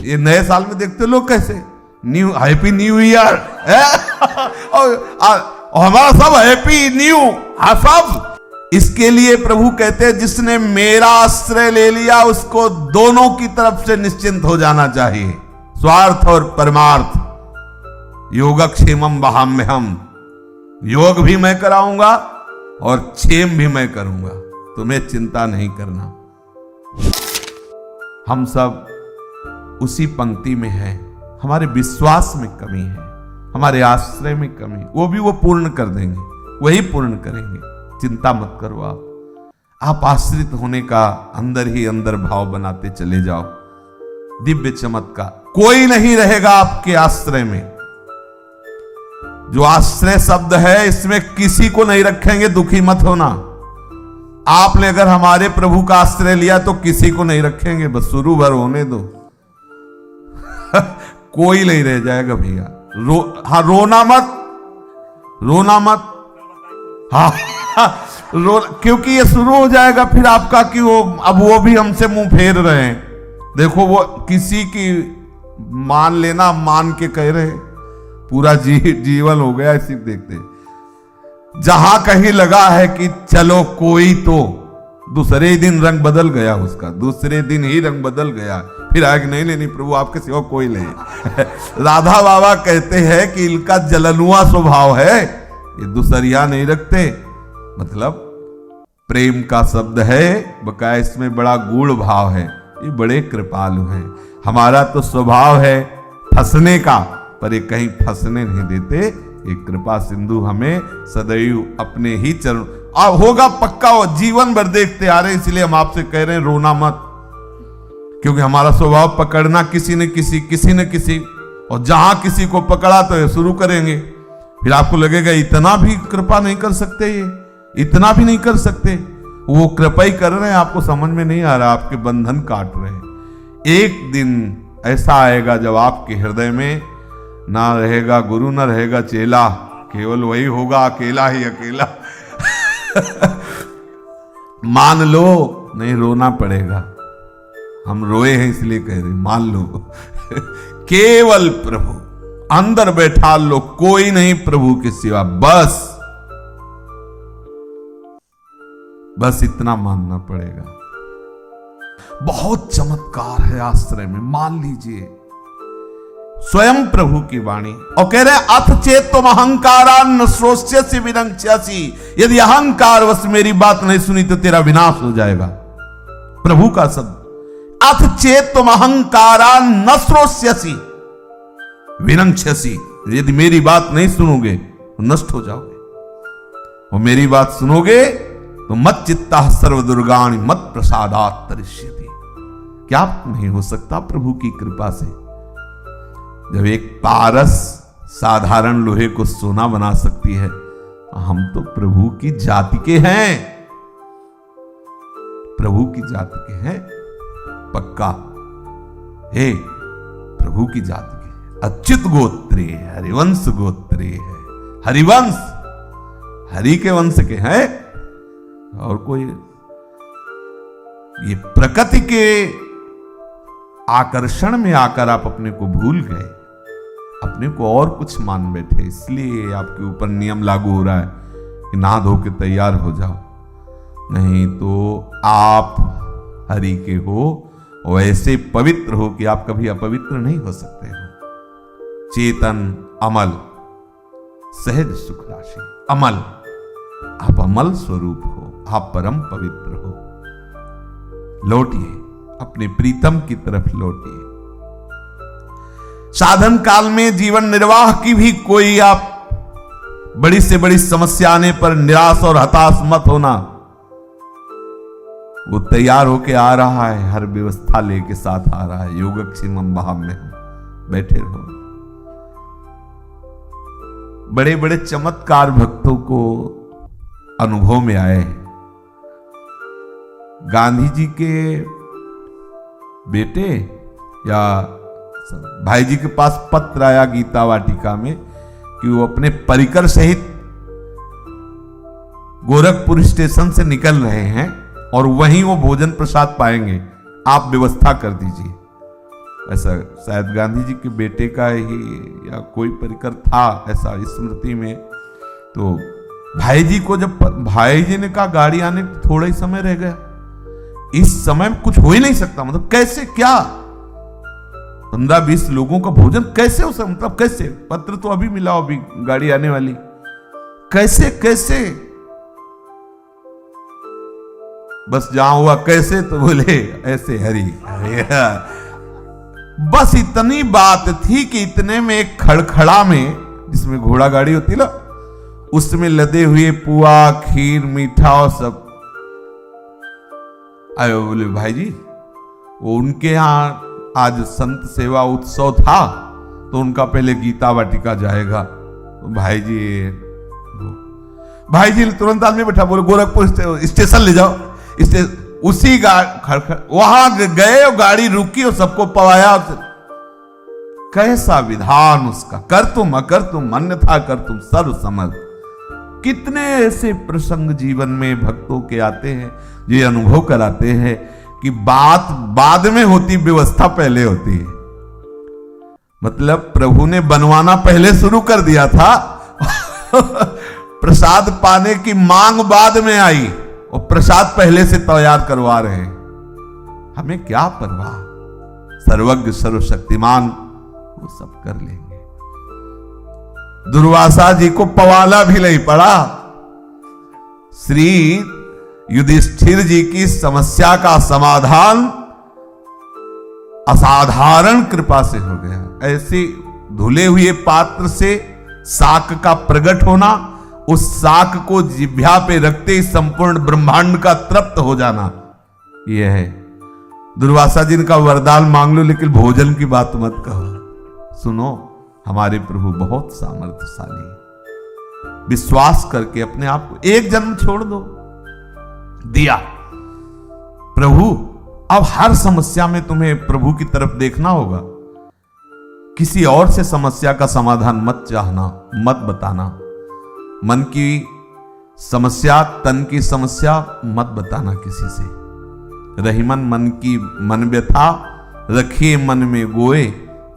ये नए साल में देखते हो लोग कैसे न्यू हैप्पी न्यू ईयर और हमारा सब हैप्पी न्यू सब। इसके लिए प्रभु कहते हैं जिसने मेरा आश्रय ले लिया उसको दोनों की तरफ से निश्चिंत हो जाना चाहिए, स्वार्थ और परमार्थ। योगक्षेमम वहाम्यहम, योग भी मैं कराऊंगा और क्षेम भी मैं करूंगा, तुम्हें चिंता नहीं करना। हम सब उसी पंक्ति में हैं, हमारे विश्वास में कमी है, हमारे आश्रय में कमी, वो भी वो पूर्ण कर देंगे, वही पूर्ण करेंगे। चिंता मत करो आप आश्रित होने का अंदर ही अंदर भाव बनाते चले जाओ। दिव्य चमत्कार, कोई नहीं रहेगा आपके आश्रय में। जो आश्रय शब्द है इसमें किसी को नहीं रखेंगे, दुखी मत होना। आपने अगर हमारे प्रभु का आश्रय लिया तो किसी को नहीं रखेंगे, बस शुरू भर होने दो कोई नहीं रह जाएगा भैया। हाँ रोना मत, रोना मत, हाँ क्योंकि ये शुरू हो जाएगा फिर आपका कि वो अब वो भी हमसे मुंह फेर रहे हैं। देखो वो किसी की मान लेना, मान के कह रहे पूरा जीवन हो गया इसी देखते। जहां कहीं लगा है कि चलो कोई, तो दूसरे ही दिन रंग बदल गया उसका, दूसरे दिन ही रंग बदल गया। फिर आगे नहीं प्रभु आपके सिवा कोई नहीं राधा बाबा कहते हैं कि इनका जलनुआ स्वभाव है, ये दूसरिया नहीं रखते। मतलब प्रेम का शब्द है, बकाया इसमें बड़ा गूढ़ भाव है, ये बड़े कृपालु हैं। हमारा तो स्वभाव है फंसने का, पर ये कहीं फंसने नहीं देते। एक कृपा सिंधु हमें सदैव अपने ही चरण, अब होगा पक्का, वो जीवन भर देखते आ रहे, इसलिए हम आपसे कह रहे हैं रोना मत, क्योंकि हमारा स्वभाव पकड़ना किसी न किसी, और जहां किसी को पकड़ा तो ये शुरू करेंगे। फिर आपको लगेगा इतना भी कृपा नहीं कर सकते, ये इतना भी नहीं कर सकते। वो कृपा ही कर रहे हैं, आपको समझ में नहीं आ रहा, आपके बंधन काट रहे हैं। एक दिन ऐसा आएगा जब आपके हृदय में ना रहेगा गुरु, ना रहेगा चेला, केवल वही होगा अकेला ही अकेला मान लो, नहीं रोना पड़ेगा, हम रोए हैं इसलिए कह रहे, मान लो केवल प्रभु अंदर बैठा लो, कोई नहीं प्रभु के सिवा, बस इतना मानना पड़ेगा। बहुत चमत्कार है आश्रय में, मान लीजिए स्वयं प्रभु की वाणी, और कह रहे अथ चेत तुम अहंकारान श्रोष्यसि विनक्ष्यसि, यदि अहंकार वश मेरी बात नहीं सुनी तो तेरा विनाश हो जाएगा। प्रभु का शब्द, अथ चेत तुम अहंकारान न श्रोष्यसि विनक्ष्यसि, यदि मेरी बात नहीं सुनोगे तो नष्ट हो जाओगे, और मेरी बात सुनोगे तो मत चित्ता सर्व दुर्गाणि मत प्रसादात् तरिष्यति। क्या नहीं हो सकता प्रभु की कृपा से? जब एक पारस साधारण लोहे को सोना बना सकती है, हम तो प्रभु की जाति के हैं, प्रभु की जाति के हैं पक्का, हे प्रभु की जाति के, अच्युत गोत्रे हरिवंश गोत्रे है, हरिवंश हरि के वंश के हैं। और कोई ये प्रकृति के आकर्षण में आकर आप अपने को भूल गए, अपने को और कुछ मान बैठे, इसलिए आपके ऊपर नियम लागू हो रहा है कि नहा धो के तैयार हो जाओ, नहीं तो आप हरि के हो, वैसे पवित्र हो कि आप कभी अपवित्र नहीं हो सकते हो। चेतन अमल सहज सुख राशि, अमल, आप अमल स्वरूप हो, आप परम पवित्र हो। लौटिए अपने प्रीतम की तरफ, लौटिए। साधन काल में जीवन निर्वाह की भी कोई आप बड़ी से बड़ी समस्या आने पर निराश और हताश मत होना। वो तैयार होके आ रहा है, हर व्यवस्था लेके साथ आ रहा है। योगक्षेमम वहाम्यहम, बैठे रहो। बड़े बड़े चमत्कार भक्तों को अनुभव में आए। गांधी जी के बेटे या भाई जी के पास पत्र आया गीता वाटिका में कि वो अपने परिकर सहित गोरखपुर स्टेशन से निकल रहे हैं और वहीं वो भोजन प्रसाद पाएंगे, आप व्यवस्था कर दीजिए। ऐसा शायद गांधी जी के बेटे का ही या कोई परिकर था ऐसा स्मृति में। तो भाई जी को जब भाई जी ने कहा गाड़ी आने थोड़ा ही समय रह गया, इस समय में कुछ हो ही नहीं सकता, मतलब कैसे, क्या 15-20 लोगों का भोजन कैसे हो सकता, मतलब कैसे, पत्र तो अभी मिला, अभी गाड़ी आने वाली, कैसे कैसे। बस जहां हुआ कैसे तो बोले ऐसे हरी, बस इतनी बात थी कि इतने में एक खड़खड़ा में, जिसमें घोड़ा गाड़ी होती ना, उसमें लदे हुए पुआ, खीर, मीठा और सब आए। बोले भाई जी वो उनके यहां आज संत सेवा उत्सव था तो उनका पहले गीता वाटिका जाएगा। तो भाई जी ने तुरंत आदमी बैठा, बोले गोरखपुर स्टेशन ले जाओ। उसी वहां गए और गाड़ी रुकी और सबको पवाया। कैसा विधान उसका, कर तुम अकर तुम अन्यथा कर तुम सर्व समझ। कितने ऐसे प्रसंग जीवन में भक्तों के आते हैं जो अनुभव कराते हैं कि बात बाद में होती, व्यवस्था पहले होती है। मतलब प्रभु ने बनवाना पहले शुरू कर दिया था प्रसाद पाने की मांग बाद में आई और प्रसाद पहले से तैयार करवा रहे हैं। हमें क्या परवाह, सर्वज्ञ सर्वशक्तिमान वो सब कर लेंगे। दुर्वासा जी को पवाला भी नहीं पड़ा। श्री युधिष्ठिर जी की समस्या का समाधान असाधारण कृपा से हो गया। ऐसे धुले हुए पात्र से शाक का प्रकट होना, उस शाक को जिह्वा पे रखते ही संपूर्ण ब्रह्मांड का तृप्त हो जाना, यह है। दुर्वासा जी का वरदान मांग लो लेकिन भोजन की बात मत कहो। सुनो, हमारे प्रभु बहुत सामर्थ्यशाली है। विश्वास करके अपने आप को एक जन्म छोड़ दो, दिया प्रभु। अब हर समस्या में तुम्हें प्रभु की तरफ देखना होगा। किसी और से समस्या का समाधान मत चाहना, मत बताना। मन की समस्या, तन की समस्या मत बताना किसी से। रहीमन मन की मन व्यथा रखिए मन में गोए,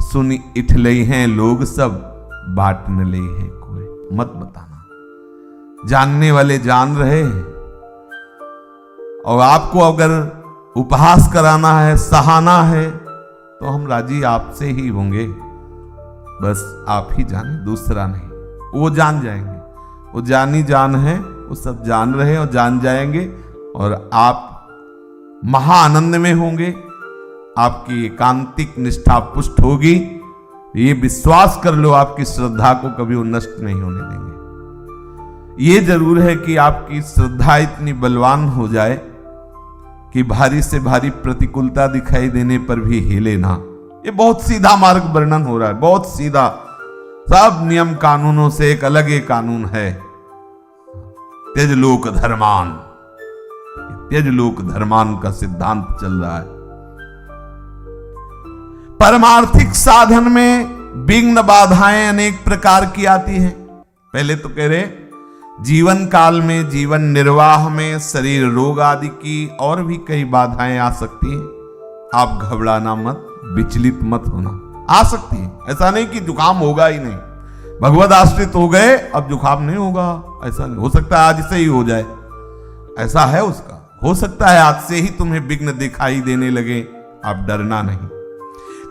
सुन इठ लई हैं लोग सब बाट न ले है कोई। मत बताना, जानने वाले जान रहे हैं। और आपको अगर उपहास कराना है, सहाना है, तो हम राजी आपसे ही होंगे। बस आप ही जाने, दूसरा नहीं। वो जान जाएंगे, वो जानी जान है, वो सब जान रहे और जान जाएंगे। और आप महा आनंद में होंगे, आपकी एकांतिक निष्ठा पुष्ट होगी। ये विश्वास कर लो, आपकी श्रद्धा को कभी वो नष्ट नहीं होने देंगे। ये जरूर है कि आपकी श्रद्धा इतनी बलवान हो जाए कि भारी से भारी प्रतिकूलता दिखाई देने पर भी हिले ना। ये बहुत सीधा मार्ग वर्णन हो रहा है, बहुत सीधा। सब नियम कानूनों से एक अलग ही कानून है, त्यज लोक धर्मान। त्यज लोक धर्मान का सिद्धांत चल रहा है। परमार्थिक साधन में विघ्न बाधाएं अनेक प्रकार की आती हैं। पहले तो कह रहे जीवन काल में, जीवन निर्वाह में शरीर रोग आदि की और भी कई बाधाएं आ सकती हैं। आप घबराना मत, विचलित मत होना। आ सकती है, ऐसा नहीं कि जुकाम होगा ही नहीं। भगवत आश्रित हो गए अब जुकाम नहीं होगा, ऐसा नहीं हो सकता। आज से ही हो जाए, ऐसा है उसका। हो सकता है आज से ही तुम्हें विघ्न दिखाई देने लगे, आप डरना नहीं।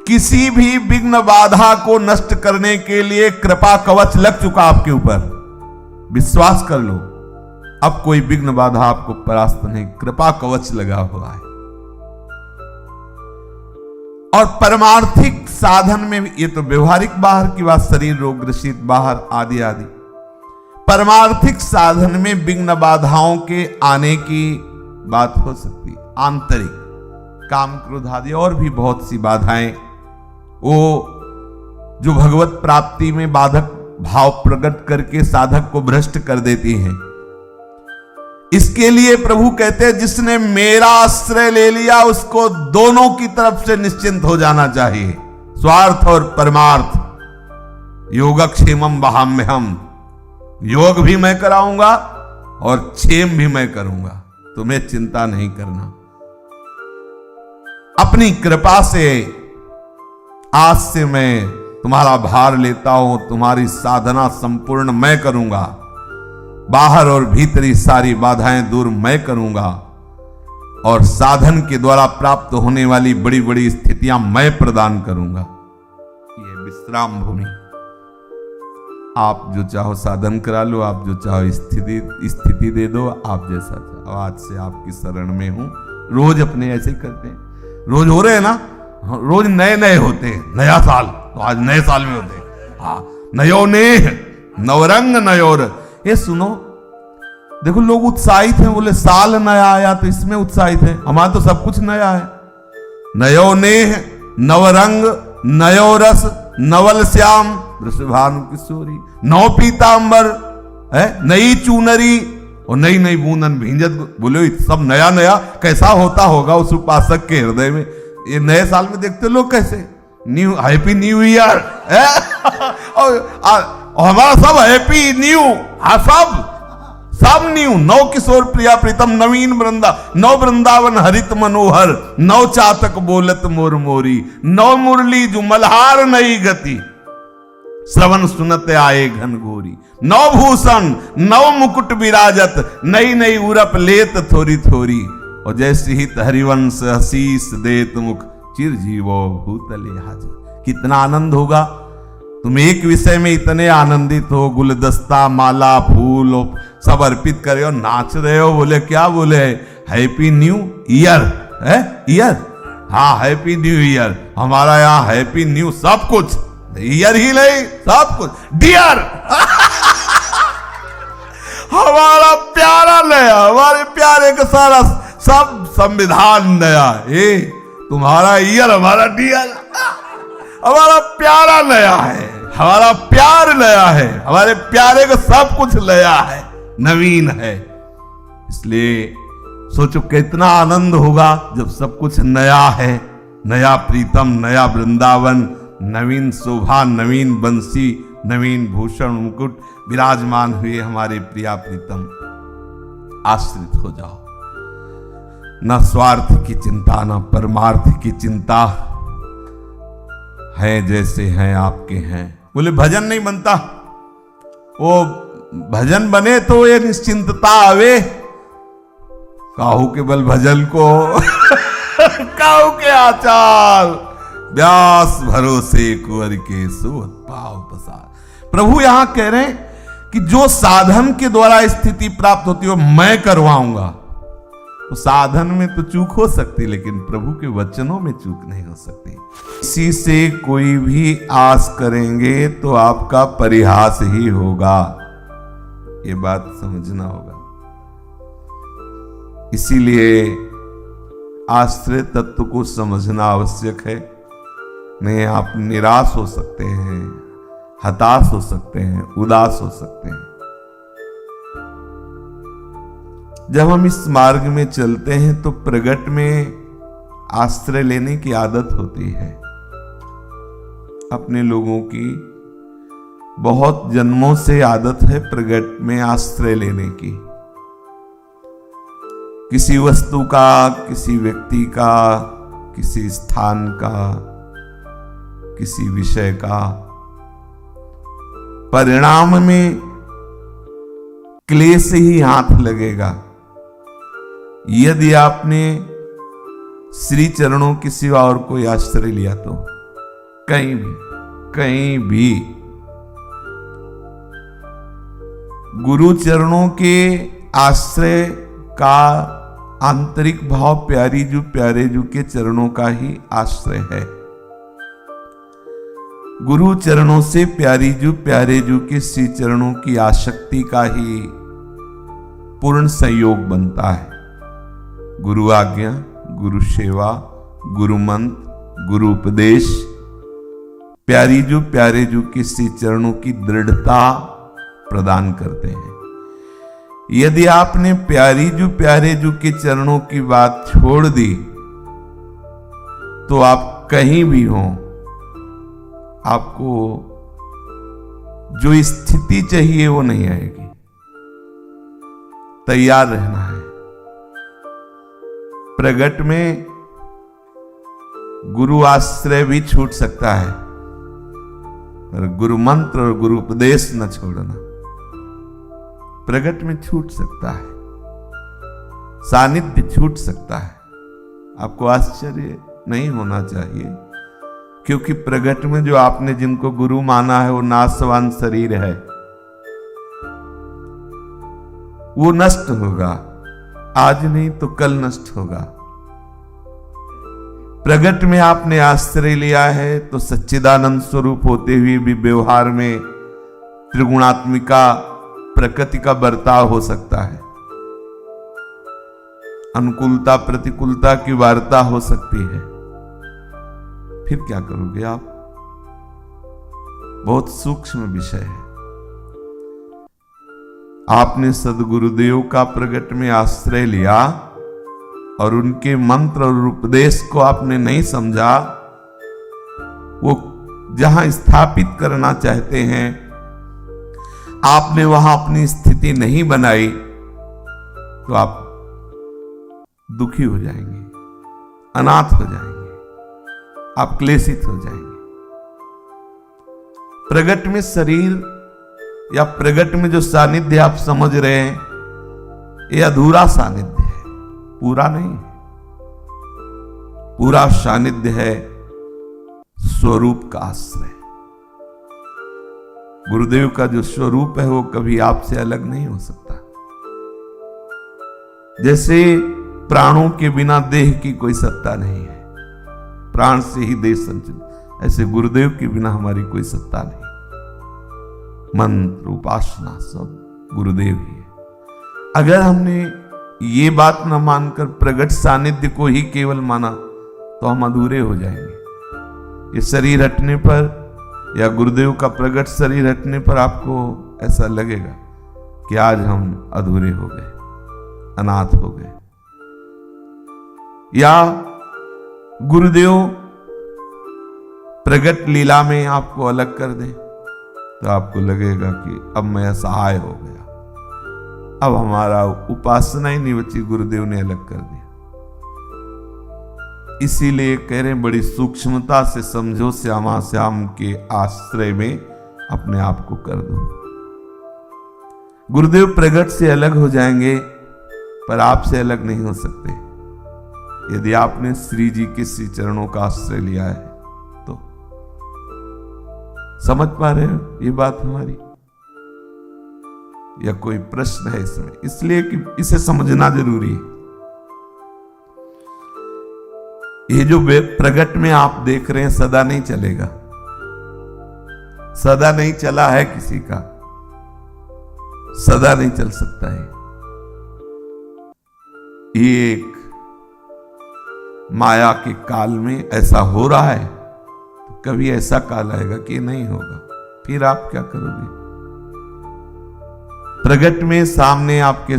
किसी भी विघ्न बाधा को नष्ट करने के लिए कृपा कवच लग चुका आपके ऊपर। विश्वास कर लो, अब कोई विघ्न बाधा आपको परास्त नहीं, कृपा कवच लगा हुआ है। और परमार्थिक साधन में भी, ये तो व्यवहारिक बाहर की बात, शरीर रोग ग्रसित बाहर आदि आदि। परमार्थिक साधन में विघ्न बाधाओं के आने की बात हो सकती है। आंतरिक काम क्रोध आदि और भी बहुत सी बाधाएं, वो जो भगवत प्राप्ति में बाधक भाव प्रकट करके साधक को भ्रष्ट कर देती हैं। इसके लिए प्रभु कहते हैं जिसने मेरा आश्रय ले लिया उसको दोनों की तरफ से निश्चिंत हो जाना चाहिए, स्वार्थ और परमार्थ। योगक्षेमम वहाम्यहम, योग भी मैं कराऊंगा और क्षेम भी मैं करूंगा, तुम्हें चिंता नहीं करना। अपनी कृपा से आज से मैं तुम्हारा भार लेता हूं, तुम्हारी साधना संपूर्ण मैं करूंगा, बाहर और भीतरी सारी बाधाएं दूर मैं करूंगा, और साधन के द्वारा प्राप्त होने वाली बड़ी बड़ी स्थितियां मैं प्रदान करूंगा। ये विश्राम भूमि, आप जो चाहो साधन करा लो, आप जो चाहो स्थिति दे दो, आप जैसा चाहो। आज से आपकी शरण में हूं। रोज अपने ऐसे करते हैं, रोज हो रहे हैं ना, रोज नए नए होते हैं। नया साल तो आज नए साल में होते हैं। हाँ, नयो ने नवरंग नयोर। ये सुनो, देखो लोग उत्साहित हैं, बोले साल नया आया तो इसमें उत्साहित है। हमारा तो सब कुछ नया है। नयो ने नवरंग नयो रस नवल श्याम वृषभानु किशोरी, नौ पीतांबर है, नई चूनरी और नई नई बूंदन भींजत। बोले सब नया नया कैसा होता होगा उस उपासक के हृदय में। ये नए साल में देखते लोग कैसे न्यू, हैप्पी न्यू ईयर और हमारा सब हैप्पी न्यू, हाँ सब न्यू। नौ किशोर प्रिया प्रीतम नवीन नौ वृंदावन हरित मनोहर, नौ चातक बोलत मोर मोरी, नौ मुरली जो मल्हार नई गति, श्रवण सुनत आए घन घोरी, नौ भूषण नौ मुकुट विराजत, नई नई उरप लेत थोरी थोरी, और जैसे ही हरिवंश हसीस देत मुख, चिरजीवो भूतले हाजिर। कितना आनंद होगा, तुम एक विषय में इतने आनंदित हो, गुलदस्ता माला फूल सब अर्पित करे और नाच रहे हो। बोले क्या बोले, हैप्पी न्यू ईयर है, ईयर, हाँ हैप्पी न्यू ईयर। हमारा यहाँ हैप्पी न्यू सब कुछ, ईयर ही नहीं सब कुछ, डियर हमारा प्यारा नया, हमारे प्यारे का सारा सब संविधान नया। ए तुम्हारा ईयर हमारा डियर, हमारा प्यारा नया है, हमारा प्यार नया है, हमारे प्यारे का सब कुछ नया है, नवीन है। इसलिए सोचो कितना आनंद होगा जब सब कुछ नया है, नया प्रीतम, नया वृंदावन, नवीन शोभा, नवीन बंसी, नवीन भूषण मुकुट विराजमान हुए हमारे प्रिया प्रीतम। आश्रित हो जाओ, न स्वार्थ की चिंता न परमार्थ की चिंता, हैं जैसे हैं आपके हैं। बोले भजन नहीं बनता, वो भजन बने तो ये निश्चिंतता आवे, काहू के बल भजन को काहू के आचार, व्यास भरोसे कुंवर के सोत पाव पसार। प्रभु यहां कह रहे हैं कि जो साधन के द्वारा स्थिति प्राप्त होती है मैं करवाऊंगा। तो साधन में तो चूक हो सकती, लेकिन प्रभु के वचनों में चूक नहीं हो सकती। इसी से कोई भी आस करेंगे तो आपका परिहास ही होगा, ये बात समझना होगा। इसीलिए आश्रय तत्व को समझना आवश्यक है। नहीं आप निराश हो सकते हैं, हताश हो सकते हैं, उदास हो सकते हैं। जब हम इस मार्ग में चलते हैं तो प्रगट में आश्रय लेने की आदत होती है। अपने लोगों की बहुत जन्मों से आदत है प्रगट में आश्रय लेने की। किसी वस्तु का, किसी व्यक्ति का, किसी स्थान का, किसी विषय का, परिणाम में क्लेश ही हाथ लगेगा। यदि आपने श्री चरणों के सिवा और कोई आश्रय लिया तो कहीं भी गुरु चरणों के आश्रय का आंतरिक भाव प्यारे जू के चरणों का ही आश्रय है। गुरु चरणों से प्यारे जू के श्री चरणों की आसक्ति का ही पूर्ण संयोग बनता है। गुरु आज्ञा, गुरु सेवा, गुरु मंत्र, गुरु उपदेश, प्यारे जू के श्री चरणों की दृढ़ता प्रदान करते हैं। यदि आपने प्यारे जू के चरणों की बात छोड़ दी तो आप कहीं भी हो, आपको जो स्थिति चाहिए वो नहीं आएगी। तैयार रहना है। प्रगट में गुरु आश्रय भी छूट सकता है, पर गुरु मंत्र और गुरु उपदेश न छोड़ना। प्रगट में छूट सकता है, सानिध्य छूट सकता है। आपको आश्चर्य नहीं होना चाहिए, क्योंकि प्रगट में जो आपने जिनको गुरु माना है वो नाशवान शरीर है, वो नष्ट होगा, आज नहीं तो कल नष्ट होगा। प्रगट में आपने आश्रय लिया है तो सच्चिदानंद स्वरूप होते हुए भी व्यवहार में त्रिगुणात्मिका प्रकृति का बर्ताव हो सकता है, अनुकूलता प्रतिकूलता की वार्ता हो सकती है। फिर क्या करोगे आप? बहुत सूक्ष्म विषय है। आपने सद्गुरुदेव का प्रगट में आश्रय लिया और उनके मंत्र और उपदेश को आपने नहीं समझा, वो जहां स्थापित करना चाहते हैं आपने वहां अपनी स्थिति नहीं बनाई, तो आप दुखी हो जाएंगे, अनाथ हो जाएंगे, आप क्लेशित हो जाएंगे। प्रगट में शरीर या प्रगट में जो सानिध्य आप समझ रहे हैं, ये अधूरा सानिध्य है, पूरा नहीं है। पूरा सानिध्य है स्वरूप का आश्रय। गुरुदेव का जो स्वरूप है वो कभी आपसे अलग नहीं हो सकता। जैसे प्राणों के बिना देह की कोई सत्ता नहीं है, प्राण से ही देह संचित, ऐसे गुरुदेव के बिना हमारी कोई सत्ता नहीं। मंत्र उपासना सब गुरुदेव ही है। अगर हमने ये बात न मानकर प्रगट सानिध्य को ही केवल माना तो हम अधूरे हो जाएंगे। ये शरीर हटने पर या गुरुदेव का प्रगट शरीर हटने पर आपको ऐसा लगेगा कि आज हम अधूरे हो गए, अनाथ हो गए। या गुरुदेव प्रगट लीला में आपको अलग कर दे तो आपको लगेगा कि अब मैं असहाय हो गया, अब हमारा उपासना ही नहीं बची, गुरुदेव ने अलग कर दिया। इसीलिए कह रहे हैं बड़ी सूक्ष्मता से समझो, श्यामा श्याम के आश्रय में अपने आप को कर दो। गुरुदेव प्रगट से अलग हो जाएंगे पर आपसे अलग नहीं हो सकते। यदि आपने श्री जी के श्री चरणों का आश्रय लिया है तो समझ पा रहे हो ये बात हमारी, या कोई प्रश्न है इसमें? इसलिए कि इसे समझना जरूरी है। ये जो प्रगट में आप देख रहे हैं सदा नहीं चलेगा, सदा नहीं चला है किसी का, सदा नहीं चल सकता है। ये एक माया के काल में ऐसा हो रहा है, तो कभी ऐसा काल आएगा कि नहीं होगा, फिर आप क्या करोगे? प्रगट में सामने आपके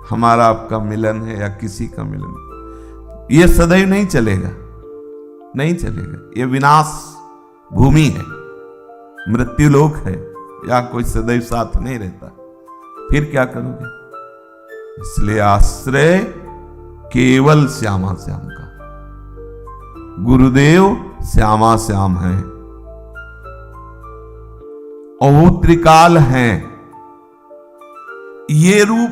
हमारा आपका मिलन है या किसी का मिलन, यह सदैव नहीं चलेगा, नहीं चलेगा। यह विनाश भूमि है, मृत्यु लोक है, या कोई सदैव साथ नहीं रहता। फिर क्या करोगे? इसलिए आश्रय केवल श्यामा श्याम का, गुरुदेव श्यामा श्याम है और वो त्रिकाल हैं। ये रूप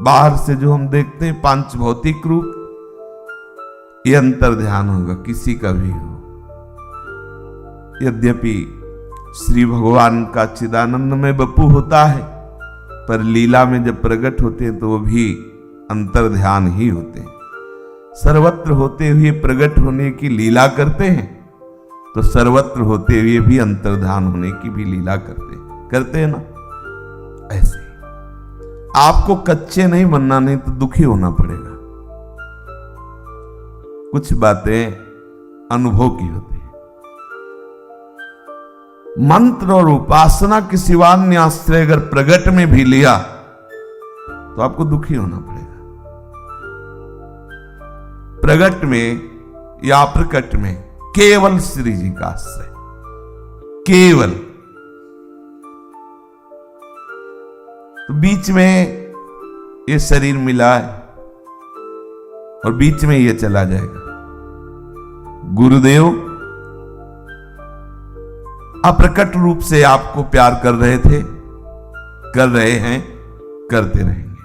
बाहर से जो हम देखते हैं पांच भौतिक रूप, ये अंतर ध्यान होगा किसी का भी हो। यद्यपि श्री भगवान का चिदानंद में बपू होता है, पर लीला में जब प्रकट होते हैं तो वो भी अंतर ध्यान ही होते हैं। सर्वत्र होते हुए प्रकट होने की लीला करते हैं तो सर्वत्र होते हुए भी अंतर्ध्यान होने की भी लीला करते हैं ना। ऐसे आपको कच्चे नहीं बनना, नहीं तो दुखी होना पड़ेगा। कुछ बातें अनुभव की होती है। मंत्र और उपासना के सिवा अन्य आश्रय अगर प्रगट में भी लिया तो आपको दुखी होना पड़ेगा। प्रगट में या प्रकट में केवल श्री जी का आश्रय, केवल। तो बीच में ये शरीर मिला है और बीच में ये चला जाएगा, गुरुदेव अप्रकट रूप से आपको प्यार कर रहे थे, कर रहे हैं, करते रहेंगे।